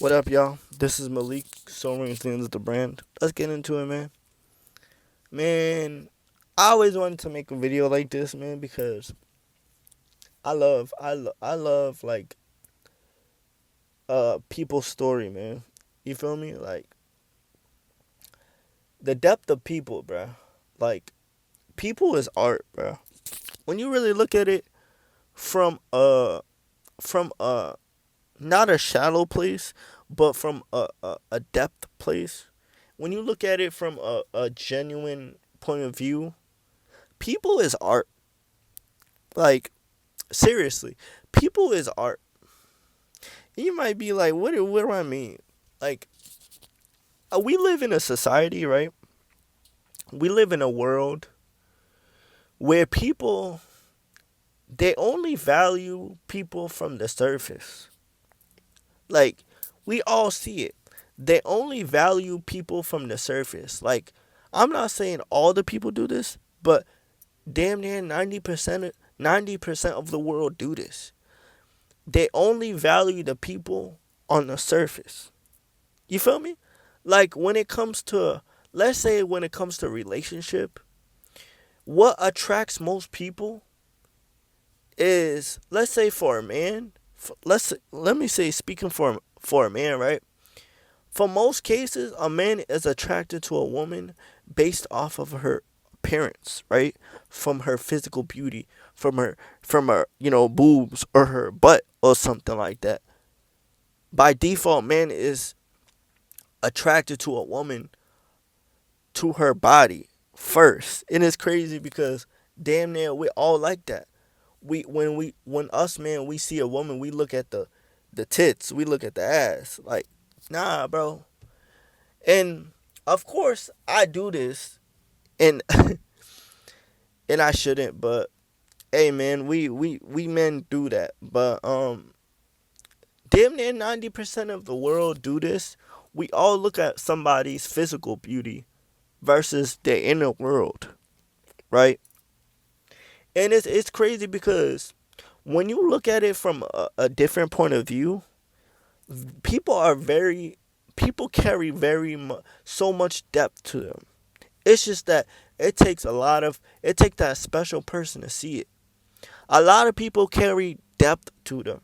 What up, y'all? This is Malik, Soaring Things the brand. Let's get into it, man. Man, I always wanted to make a video like this, man, because I love like people's story, man. You feel me? Like the depth of people, bruh. Like people is art, bruh. When you really look at it from not a shallow place, but from a depth place. When you look at it from a genuine point of view, people is art. Like, seriously, people is art. You might be like, what do I mean? Like, we live in a society, right? We live in a world where people, they only value people from the surface. Like, we all see it. They only value people from the surface. Like, I'm not saying all the people do this, but damn near 90% of the world do this. They only value the people on the surface. You feel me? Like when it comes to, let's say when it comes to relationship, what attracts most people is, let's say for a man, let me say speaking for a man, right? For most cases, a man is attracted to a woman based off of her appearance, right? From her physical beauty, from her boobs or her butt or something like that. By default, man is attracted to a woman to her body first. And it's crazy because damn near we all like that. When us man we see a woman, we look at the tits, we look at the ass. Like, nah, bro. And of course I do this, and and I shouldn't, but hey man, we men do that. But damn near 90% of the world do this. We all look at somebody's physical beauty versus their inner world, right? And it's crazy because when you look at it from a different point of view, people are very people carry so much depth to them. It's just that it takes that special person to see it. A lot of people carry depth to them.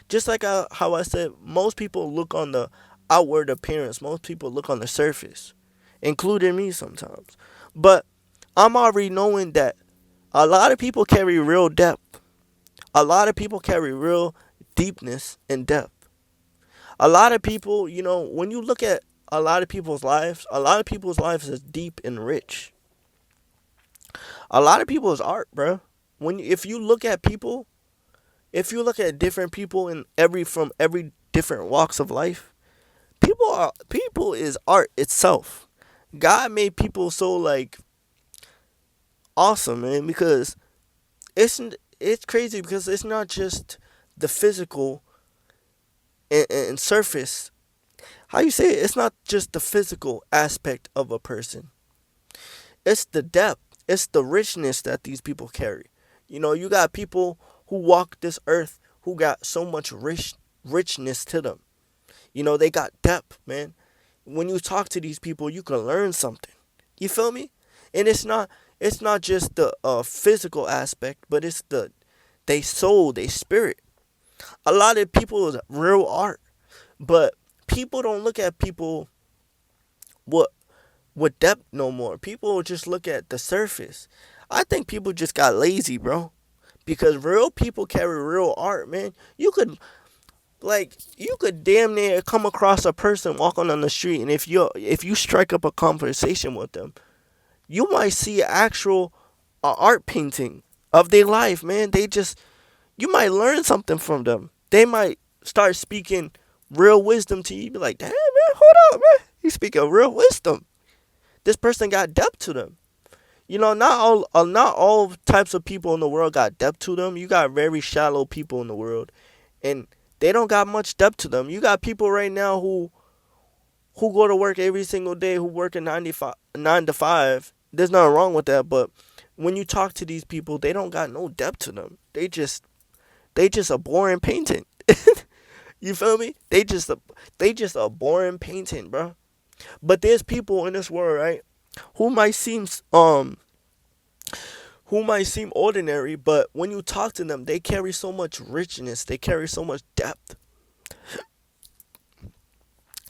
Just like how I said, most people look on the outward appearance. Most people look on the surface, including me sometimes. But I'm already knowing that a lot of people carry real depth. A lot of people carry real deepness and depth. A lot of people, when you look at a lot of people's lives is deep and rich. A lot of people's art, bro. If you look at people, if you look at different people in every different walks of life, people is art itself. God made people so like awesome, man, because it's it's crazy because it's not just the physical and surface. How you say it? It's not just the physical aspect of a person. It's the depth. It's the richness that these people carry. You got people who walk this earth who got so much richness to them. They got depth, man. When you talk to these people, you can learn something. You feel me? And it's not just the physical aspect, but it's they soul, they spirit. A lot of people is real art, but people don't look at people what with depth no more. People just look at the surface. I think people just got lazy, bro. Because real people carry real art, man. You could damn near come across a person walking on the street, and if you strike up a conversation with them, you might see actual art painting of their life, man. You might learn something from them. They might start speaking real wisdom to you. You be like, damn, man, hold up, man. You speaking real wisdom. This person got depth to them. Not all types of people in the world got depth to them. You got very shallow people in the world, and they don't got much depth to them. You got people right now who go to work every single day, who work a 9 to 5. There's nothing wrong with that, but when you talk to these people, they don't got no depth to them. They just a boring painting. You feel me? They just a boring painting, bro. But there's people in this world, right, who might seem who might seem ordinary, but when you talk to them, they carry so much richness, they carry so much depth.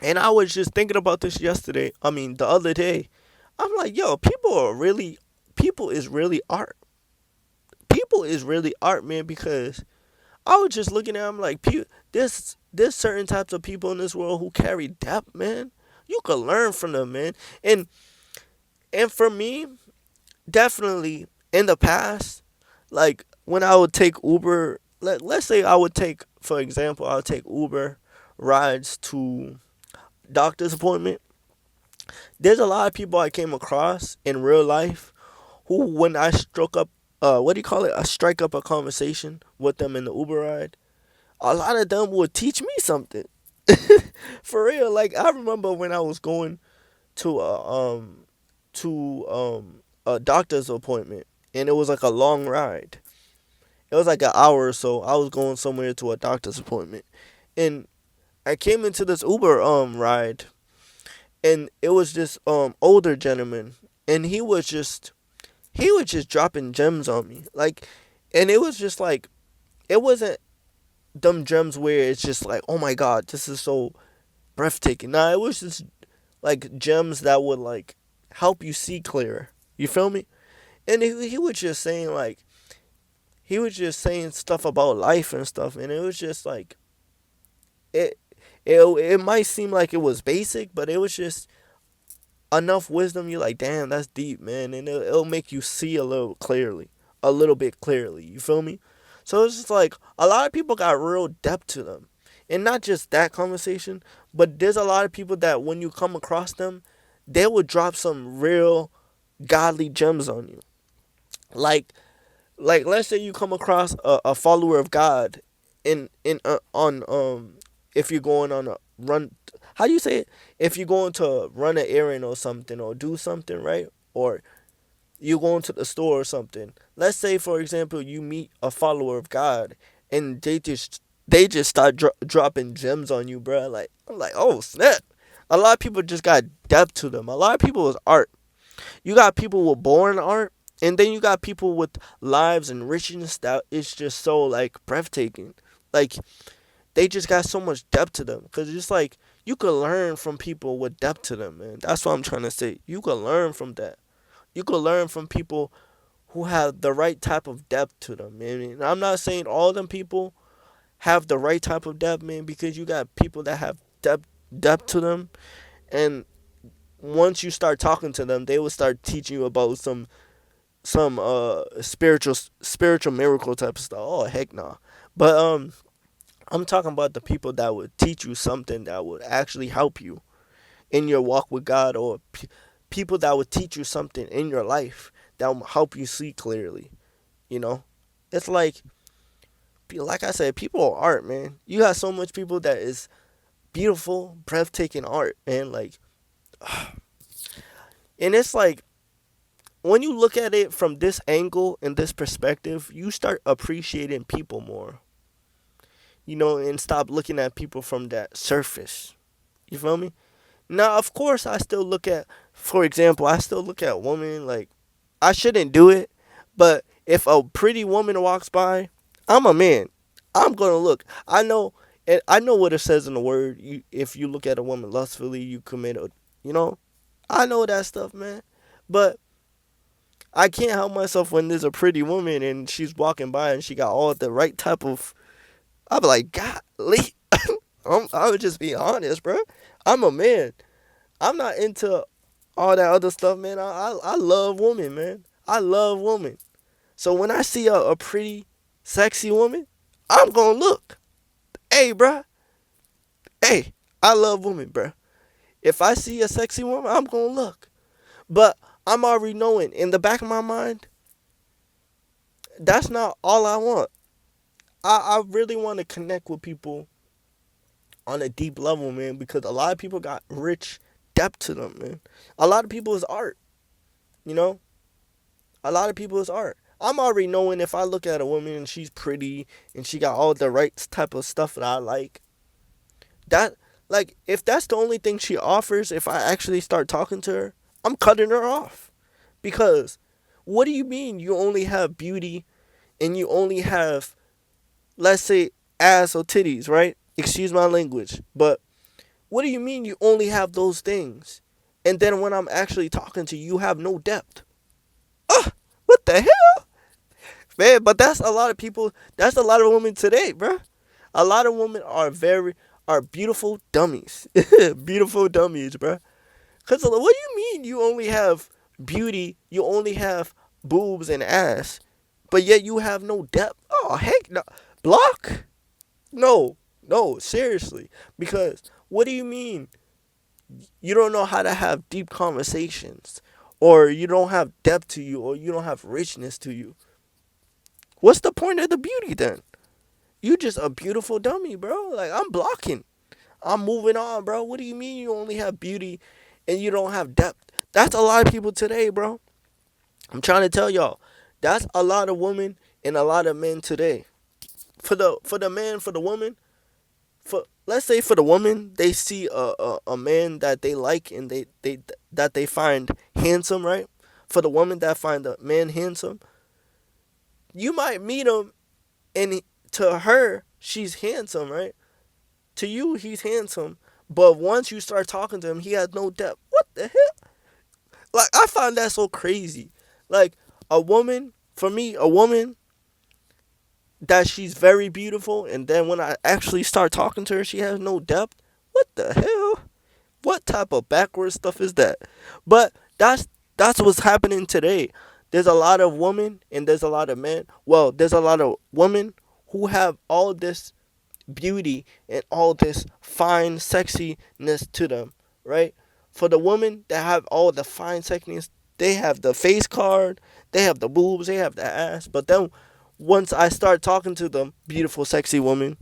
And I was just thinking about this yesterday. I mean, the other day. I'm like, yo, people is really art. People is really art, man, because I was just looking at them like, there's certain types of people in this world who carry depth, man. You could learn from them, man. And and for me, definitely in the past, like when I would take Uber, let's say I would take, for example, I would take Uber rides to doctor's appointment. There's a lot of people I came across in real life who, when I struck up, what do you call it? I strike up a conversation with them in the Uber ride. A lot of them would teach me something. For real. Like I remember when I was going to a doctor's appointment, and it was like a long ride. It was like an hour or so. I was going somewhere to a doctor's appointment, and I came into this Uber ride, and it was this older gentleman, and he was just dropping gems on me, like, and it was just like, it wasn't dumb gems where it's just like, oh my god, this is so breathtaking. Nah, it was just like gems that would like help you see clearer. You feel me? And he was just saying like, he was just saying stuff about life and stuff, and it was just like, it it might seem like it was basic, but it was just enough wisdom. You're like, damn, that's deep, man, and it'll make you see a little bit clearly. You feel me? So it's just like a lot of people got real depth to them, and not just that conversation, but there's a lot of people that when you come across them, they will drop some real godly gems on you. Like let's say you come across a follower of God in on if you're going on a run, how do you say it, if you're going to run an errand or something, or do something, right, or you going to the store or something. Let's say, for example, you meet a follower of God, and they just start dropping gems on you, bro. Like I'm like, oh snap! A lot of people just got depth to them. A lot of people is art. You got people with born art, and then you got people with lives and richness that is just so like breathtaking. Like they just got so much depth to them, because it's like you could learn from people with depth to them, man. That's what I'm trying to say. You could learn from that. You could learn from people who have the right type of depth to them, man. And I'm not saying all them people have the right type of depth, man, because you got people that have depth to them, and once you start talking to them, they will start teaching you about some spiritual miracle type of stuff. Oh heck no. But I'm talking about the people that would teach you something that would actually help you in your walk with God, or people that would teach you something in your life that will help you see clearly. You know, it's like I said, people are art, man. You got so much people that is beautiful, breathtaking art, man. Like, and it's like when you look at it from this angle and this perspective, you start appreciating people more. You know, and stop looking at people from that surface. You feel me? Now, of course, I still look at, for example, I still look at women like, I shouldn't do it, but if a pretty woman walks by, I'm a man. I'm gonna look. I know what it says in the word. If you look at a woman lustfully, you commit a, you know, I know that stuff, man. But I can't help myself when there's a pretty woman and she's walking by and she got all the right type of. I'm like, golly, I would just be honest, bro. I'm a man. I'm not into all that other stuff, man. I love women, man. I love women. So when I see a pretty, sexy woman, I'm gonna look. Hey, bruh. Hey, I love women, bruh. If I see a sexy woman, I'm gonna look. But I'm already knowing in the back of my mind, that's not all I want. I really want to connect with people on a deep level, man, because a lot of people got rich depth to them, man. A lot of people is art, you know? A lot of people is art. I'm already knowing if I look at a woman and she's pretty and she got all the right type of stuff that I like, That, like, if that's the only thing she offers, if I actually start talking to her, I'm cutting her off. Because what do you mean you only have beauty and you only have, let's say, ass or titties, right? Excuse my language. But what do you mean you only have those things? And then when I'm actually talking to you, you have no depth. What the hell? Man, but that's a lot of people, that's a lot of women today, bro. A lot of women are beautiful dummies. Beautiful dummies, bro. Cause what do you mean you only have beauty, you only have boobs and ass, but yet you have no depth? Oh heck no. Block? No. No, seriously. Because what do you mean you don't know how to have deep conversations? Or you don't have depth to you, or you don't have richness to you. What's the point of the beauty then? You just a beautiful dummy, bro. Like, I'm blocking. I'm moving on, bro. What do you mean you only have beauty and you don't have depth? That's a lot of people today, bro. I'm trying to tell y'all. That's a lot of women and a lot of men today. For the man, for the woman, for let's say for the woman, they see a man that they like and they find handsome, right? For the woman that find a man handsome, you might meet him and to her she's handsome, right? To you he's handsome, but once you start talking to him, he has no depth. What the hell? Like, I find that so crazy. Like, a woman, for me, a woman that she's very beautiful, and then when I actually start talking to her, she has no depth. What the hell? What type of backwards stuff is that? But that's what's happening today. There's a lot of women and there's a lot of men. Well, there's a lot of women who have all this beauty and all this fine sexiness to them, right? For the women that have all the fine sexiness, they have the face card, they have the boobs, they have the ass. But then once I start talking to them, beautiful, sexy women,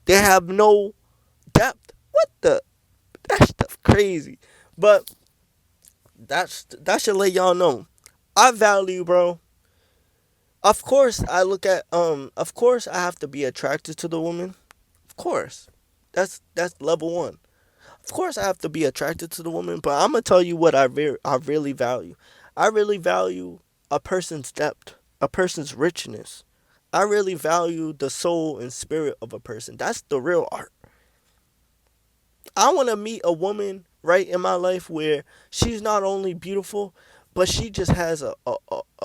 they have no depth. What the? That stuff crazy. But that should let y'all know. I value, bro. Of course, I look at Of course, I have to be attracted to the woman. Of course, that's level one. Of course, I have to be attracted to the woman, but I'm gonna tell you what I really value. I really value a person's depth, a person's richness. I really value the soul and spirit of a person. That's the real art. I want to meet a woman right in my life where she's not only beautiful, but she just has a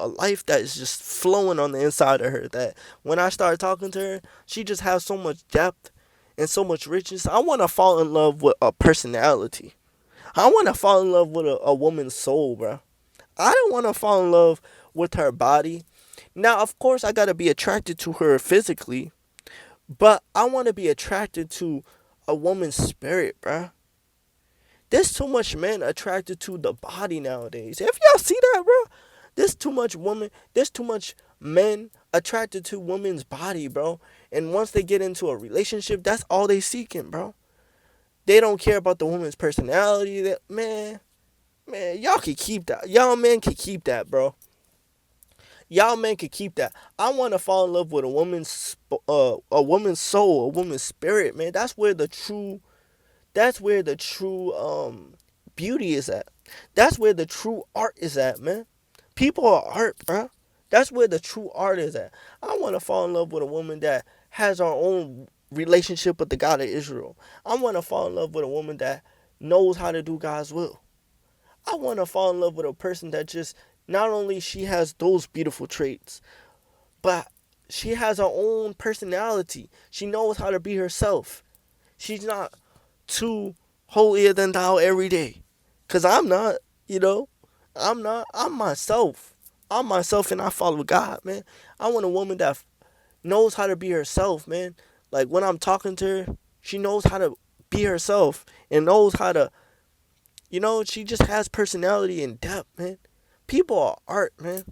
life that is just flowing on the inside of her. That when I start talking to her, she just has so much depth and so much richness. I want to fall in love with a personality. I want to fall in love with a woman's soul, bro. I don't want to fall in love with her body. Now, of course, I got to be attracted to her physically, but I want to be attracted to a woman's spirit, bruh. There's too much men attracted to the body nowadays. If y'all see that, bro, there's too much woman. There's too much men attracted to women's body, bro. And once they get into a relationship, that's all they seeking, bro. They don't care about the woman's personality. That man, y'all can keep that. Y'all men can keep that, bro. Y'all men can keep that. I want to fall in love with a woman's soul, a woman's spirit, man. That's where the true beauty is at. That's where the true art is at, man. People are art, bro. That's where the true art is at. I want to fall in love with a woman that has her own relationship with the God of Israel. I want to fall in love with a woman that knows how to do God's will. I want to fall in love with a person that just not only she has those beautiful traits, but she has her own personality. She knows how to be herself. She's not too holier than thou every day. Cause I'm not, you know, I'm not. I'm myself. I'm myself and I follow God, man. I want a woman that knows how to be herself, man. Like when I'm talking to her, she knows how to be herself and knows how to, she just has personality and depth, man. People are art, man.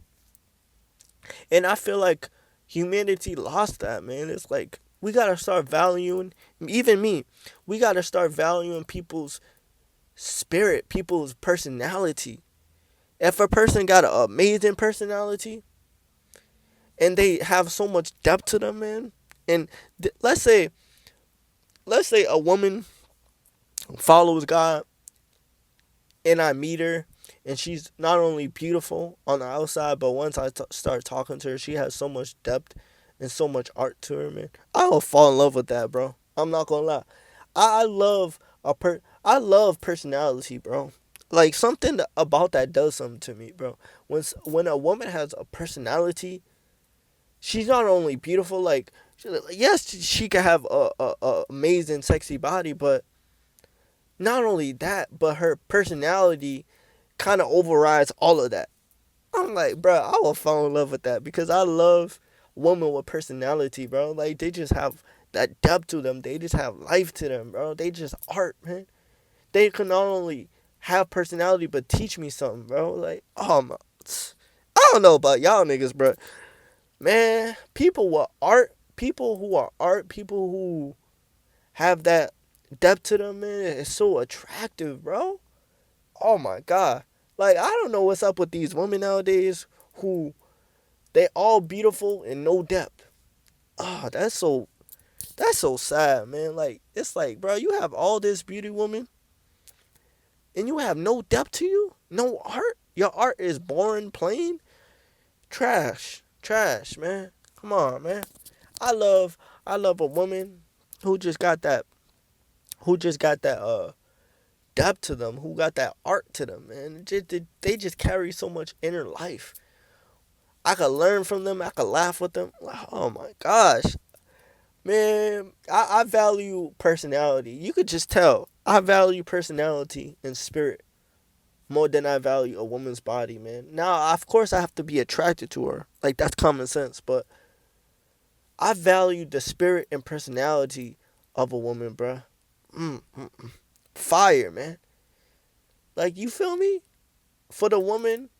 And I feel like humanity lost that, man. It's like we gotta start valuing, even me, we gotta start valuing people's spirit, people's personality. If a person got an amazing personality and they have so much depth to them, man, and let's say let's say a woman follows God and I meet her and she's not only beautiful on the outside, but once I start talking to her, she has so much depth and so much art to her, man. I will fall in love with that, bro. I'm not gonna lie. I love I love personality, bro. Like something about that does something to me, bro. When a woman has a personality, she's not only beautiful. Like, yes, she can have a amazing, sexy body, but not only that, but her personality kind of overrides all of that. I'm like, bro, I will fall in love with that because I love women with personality, bro. Like they just have that depth to them. They just have life to them, bro. They just art, man. They can not only have personality but teach me something, bro. Like, oh my, I don't know about y'all niggas, bro. Man, people with art, people who are art, people who have that depth to them, man, it's so attractive, bro. Oh my god. Like I don't know what's up with these women nowadays who they all beautiful and no depth. Oh, that's so sad, man. Like it's like, bro, you have all this beauty woman and you have no depth to you? No art? Your art is boring, plain? Trash. Trash, man. Come on, man. I love I love a woman who just got that who just got that depth to them, who got that art to them, man. They just carry so much inner life. I could learn from them. I could laugh with them. Oh my gosh, man! I value personality. You could just tell. I value personality and spirit more than I value a woman's body, man. Now, of course, I have to be attracted to her. Like that's common sense, but I value the spirit and personality of a woman, bruh. Mm, mm, mm. Fire, man. Like you feel me? For the woman,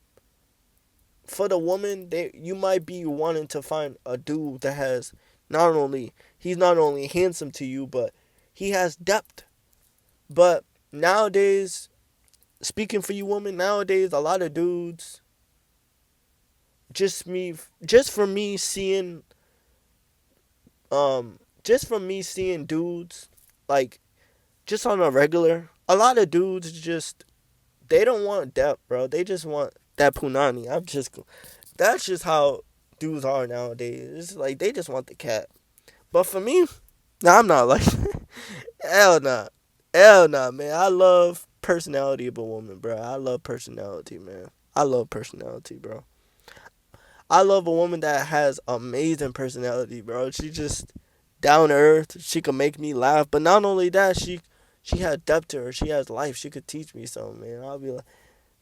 they you might be wanting to find a dude that has not only he's not only handsome to you, but he has depth. But nowadays, speaking for you women, nowadays a lot of dudes just from me seeing just from me seeing dudes like just on a regular, a lot of dudes just they don't want depth, bro. They just want that punani. That's just how dudes are nowadays. It's like they just want the cat. But for me, nah, I'm not like hell nah. Hell nah, man. I love personality of a woman, bro. I love personality, man. I love personality, bro. I love a woman that has amazing personality, bro. She just down to earth. She can make me laugh. But not only that, she has depth to her. She has life. She could teach me something, man. I'll be like,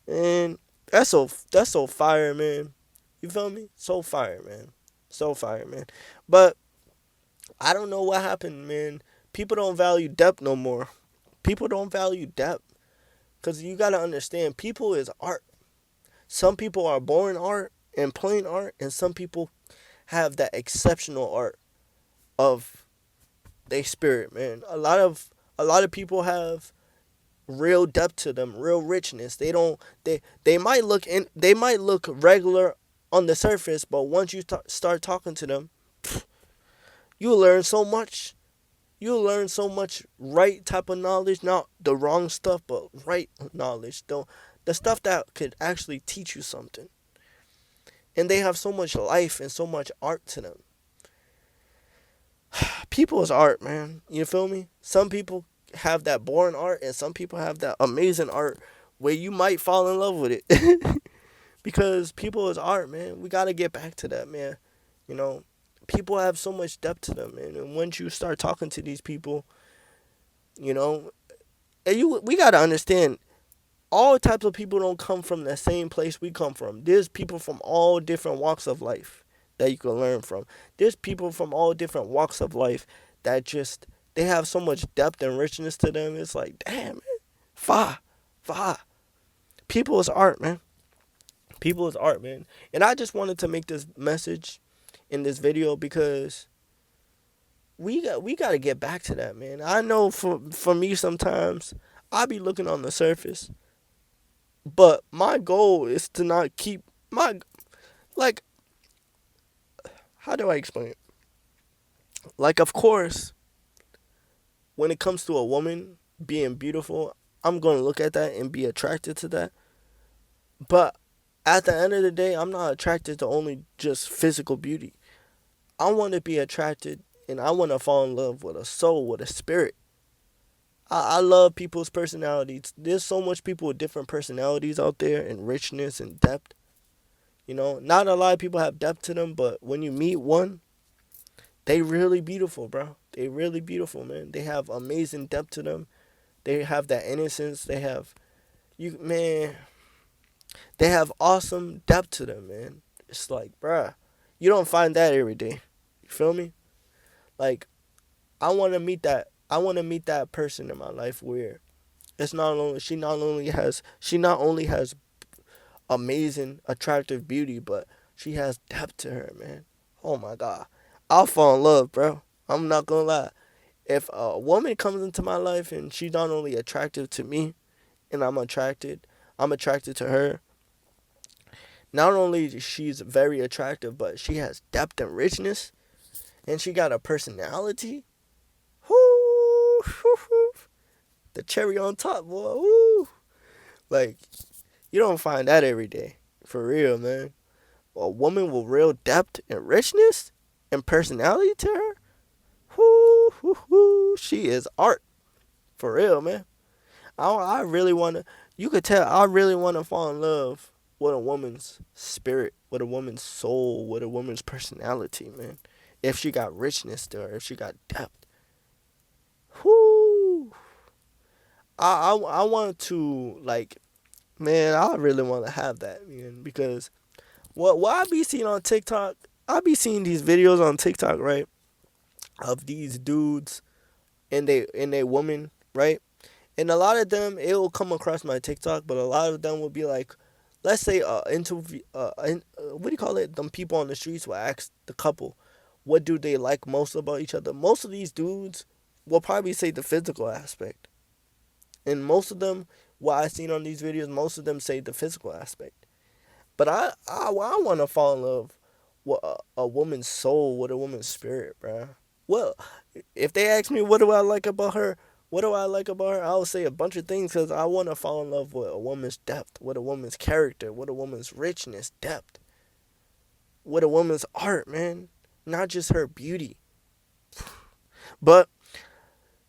man, that's so fire, man. You feel me? So fire, man. So fire, man. But I don't know what happened, man. People don't value depth no more. People don't value depth. Cause you gotta understand, people is art. Some people are born art and plain art, and some people have that exceptional art of their spirit, man. A lot of people have real depth to them, real richness. They don't they might look regular on the surface, but once you start talking to them, you learn so much. You learn so much right type of knowledge, not the wrong stuff, but right knowledge. The stuff that could actually teach you something. And they have so much life and so much art to them. People is art, man. You feel me? Some people have that boring art, and some people have that amazing art where you might fall in love with it. Because people is art, man. We gotta get back to that, man. You know, people have so much depth to them, man. And once you start talking to these people, you know, and we gotta understand all types of people don't come from the same place we come from. There's people from all different walks of life that you can learn from. There's people from all different walks of life that just they have so much depth and richness to them. It's like, damn, man, fa, fa. People is art, man. People is art, man. And I just wanted to make this message in this video because we got to get back to that, man. I know for me sometimes I be looking on the surface, but my goal is to not keep my like how do I explain it? Like of course, when it comes to a woman being beautiful, I'm gonna look at that and be attracted to that. But at the end of the day, I'm not attracted to only just physical beauty. I want to be attracted and I want to fall in love with a soul, with a spirit. I love people's personalities. There's so much people with different personalities out there and richness and depth. You know, not a lot of people have depth to them, but when you meet one, they really beautiful, bro. They really beautiful, man. They have amazing depth to them. They have that innocence. They have you, man. They have awesome depth to them, man. It's like, bruh, you don't find that every day. You feel me? Like, I want to meet that. I want to meet that person in my life where it's not only she not only has amazing, attractive beauty, but she has depth to her, man. Oh my god, I'll fall in love, bro. I'm not gonna lie. If a woman comes into my life and she's not only attractive to me, and I'm attracted to her. Not only is she's very attractive, but she has depth and richness, and she got a personality. Whoo, the cherry on top, boy. Woo. Like, you don't find that every day. For real, man. A woman with real depth and richness and personality to her. Whoo, whoo, whoo. She is art. For real, man. I really want to, you could tell, I really want to fall in love with a woman's spirit, with a woman's soul, with a woman's personality, man. If she got richness to her, if she got depth. Whoo. I want to, like, man, I really want to have that, man, because what I be seeing on TikTok, I be seeing these videos on TikTok, right, of these dudes and they woman, right? And a lot of them, it will come across my TikTok, but a lot of them will be like, let's say, what do you call it? Them people on the streets will ask the couple, what do they like most about each other? Most of these dudes will probably say the physical aspect. And most of them, what I've seen on these videos, most of them say the physical aspect. But I want to fall in love with a woman's soul, with a woman's spirit, bruh. Well, if they ask me what do I like about her, what do I like about her, I'll say a bunch of things because I want to fall in love with a woman's depth, with a woman's character, with a woman's richness, depth, with a woman's art, man. Not just her beauty. But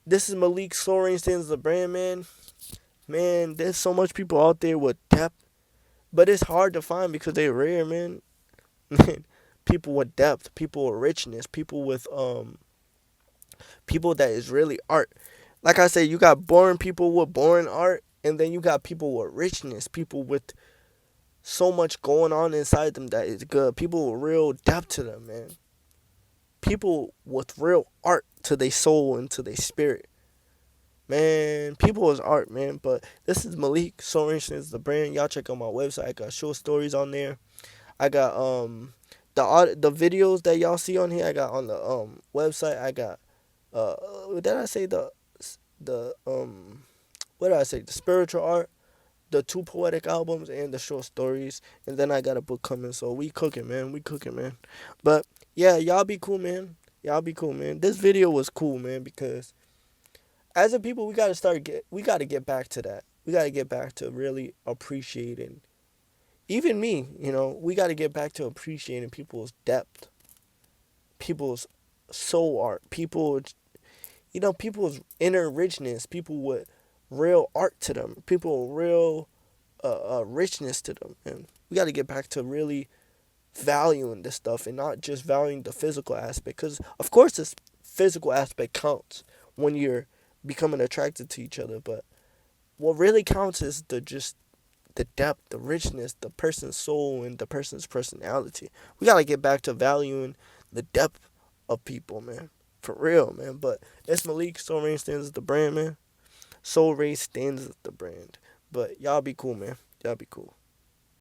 this is Malik Soaring Stands the brand, man. Man, there's so much people out there with depth, but it's hard to find because they're rare, man. People with depth, people with richness, people that is really art. Like I said, you got boring people with boring art, and then you got people with richness, people with so much going on inside them that is good. People with real depth to them, man. People with real art to their soul and to their spirit. Man, people is art, man. But this is Malik. Soaring is the brand. Y'all check out my website. I got short stories on there. I got the videos that y'all see on here. I got on the website. I got did I say the what did I say? The spiritual art, the two poetic albums, and the short stories. And then I got a book coming. So we cooking, man. We cooking, man. But yeah, y'all be cool, man. Y'all be cool, man. This video was cool, man, because as a people, we gotta get back to that. We gotta get back to really appreciating. Even me, we gotta get back to appreciating people's depth, people's soul art, people's inner richness, people with real art to them, people with real richness to them, and we got to get back to really valuing this stuff and not just valuing the physical aspect, because of course this physical aspect counts when you're becoming attracted to each other, but what really counts is the depth, the richness, the person's soul, and the person's personality. We got to get back to valuing the depth of people, man. For real, man. But it's Malik. Soul Rain stands as the brand, man. Soul Rain stands as the brand. But y'all be cool, man. Y'all be cool.